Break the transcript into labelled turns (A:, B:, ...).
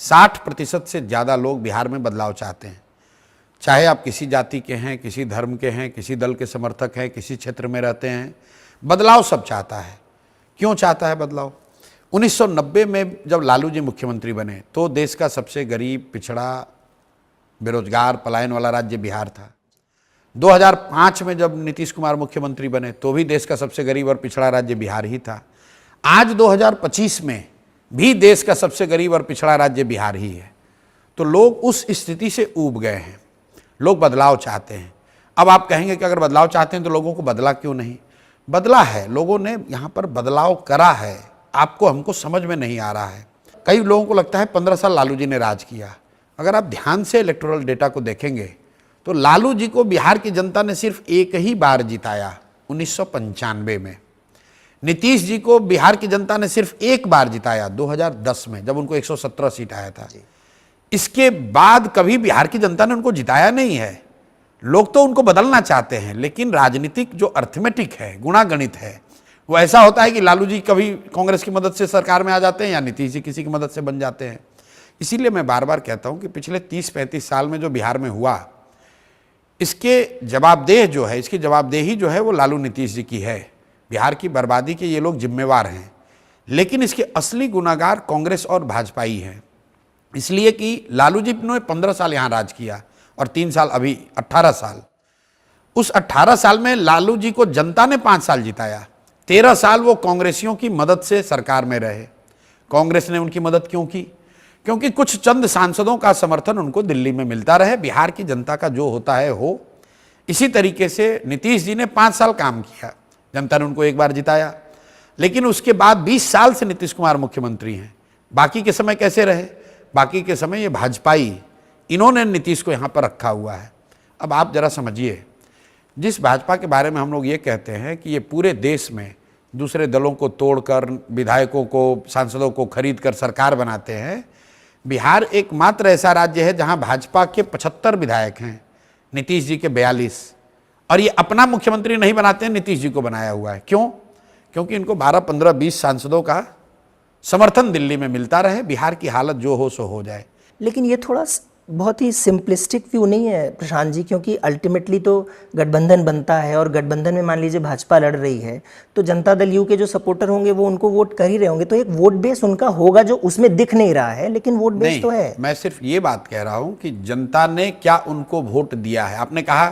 A: 60% से ज़्यादा लोग बिहार में बदलाव चाहते हैं। चाहे आप किसी जाति के हैं, किसी धर्म के हैं, किसी दल के समर्थक हैं, किसी क्षेत्र में रहते हैं, बदलाव सब चाहता है। क्यों चाहता है बदलाव? 1990 में जब लालू जी मुख्यमंत्री बने तो देश का सबसे गरीब, पिछड़ा, बेरोजगार, पलायन वाला राज्य बिहार था। 2005 में जब नीतीश कुमार मुख्यमंत्री बने तो भी देश का सबसे गरीब और पिछड़ा राज्य बिहार ही था। आज 2025 में भी देश का सबसे गरीब और पिछड़ा राज्य बिहार ही है। तो लोग उस स्थिति से ऊब गए हैं, लोग बदलाव चाहते हैं। अब आप कहेंगे कि अगर बदलाव चाहते हैं तो लोगों को बदला क्यों नहीं? बदला है, लोगों ने यहाँ पर बदलाव करा है, आपको हमको समझ में नहीं आ रहा है। कई लोगों को लगता है 15 साल लालू जी ने राज किया। अगर आप ध्यान से इलेक्टोरल डेटा को देखेंगे तो लालू जी को बिहार की जनता ने सिर्फ एक ही बार जिताया, 1995 में। नीतीश जी को बिहार की जनता ने सिर्फ एक बार जिताया, 2010 में, जब उनको 117 सीट आया था। इसके बाद कभी बिहार की जनता ने उनको जिताया नहीं है। लोग तो उनको बदलना चाहते हैं, लेकिन राजनीतिक जो अर्थमेटिक है, गुणागणित है, वो ऐसा होता है कि लालू जी कभी कांग्रेस की मदद से सरकार में आ जाते हैं या नीतीश जी किसी की मदद से बन जाते हैं। इसीलिए मैं बार बार कहता हूं कि पिछले 30-35 साल में जो बिहार में हुआ, इसके जवाबदेह जो है, इसकी जवाबदेही जो है वो लालू नीतीश जी की है। बिहार की बर्बादी के ये लोग जिम्मेवार हैं, लेकिन इसके असली गुनाहगार कांग्रेस और भाजपा ही हैं। इसलिए कि लालू जी ने 15 साल यहाँ राज किया और 3 साल अभी 18 साल। उस 18 साल में लालू जी को जनता ने 5 साल जिताया। 13 साल वो कांग्रेसियों की मदद से सरकार में रहे। कांग्रेस ने उनकी मदद क्यों की? क्योंकि कुछ चंद सांसदों का समर्थन उनको दिल्ली में मिलता रहे। बिहार की जनता का जो होता है हो। इसी तरीके से नीतीश जी ने 5 साल काम किया, जनता ने उनको एक बार जिताया। लेकिन उसके बाद 20 साल से नीतीश कुमार मुख्यमंत्री हैं। बाकी के समय कैसे रहे? बाकी के समय ये भाजपाई, इन्होंने नीतीश को यहाँ पर रखा हुआ है। अब आप जरा समझिए, जिस भाजपा के बारे में हम लोग ये कहते हैं कि ये पूरे देश में दूसरे दलों को तोड़कर, विधायकों को, सांसदों को खरीद कर सरकार बनाते हैं, बिहार एकमात्र ऐसा राज्य है जहां भाजपा के 75 विधायक हैं, नीतीश जी के 42, और ये अपना मुख्यमंत्री नहीं बनाते हैं, नीतीश जी को बनाया हुआ है। क्यों? क्योंकि इनको 12, 15, 20 सांसदों का समर्थन दिल्ली में मिलता रहे, बिहार की हालत जो हो सो हो जाए।
B: लेकिन ये थोड़ा बहुत ही सिंपलिस्टिक व्यू नहीं है प्रशांत जी, क्योंकि अल्टीमेटली तो गठबंधन बनता है और गठबंधन में मान लीजिए भाजपा लड़ रही है तो जनता दल यू के जो सपोर्टर होंगे वो उनको वोट कर ही रहे होंगे, तो एक वोट बेस उनका होगा जो उसमें दिख नहीं रहा है, लेकिन वोट बेस तो है।
A: मैं सिर्फ ये बात कह रहा हूं कि जनता ने क्या उनको वोट दिया है। आपने कहा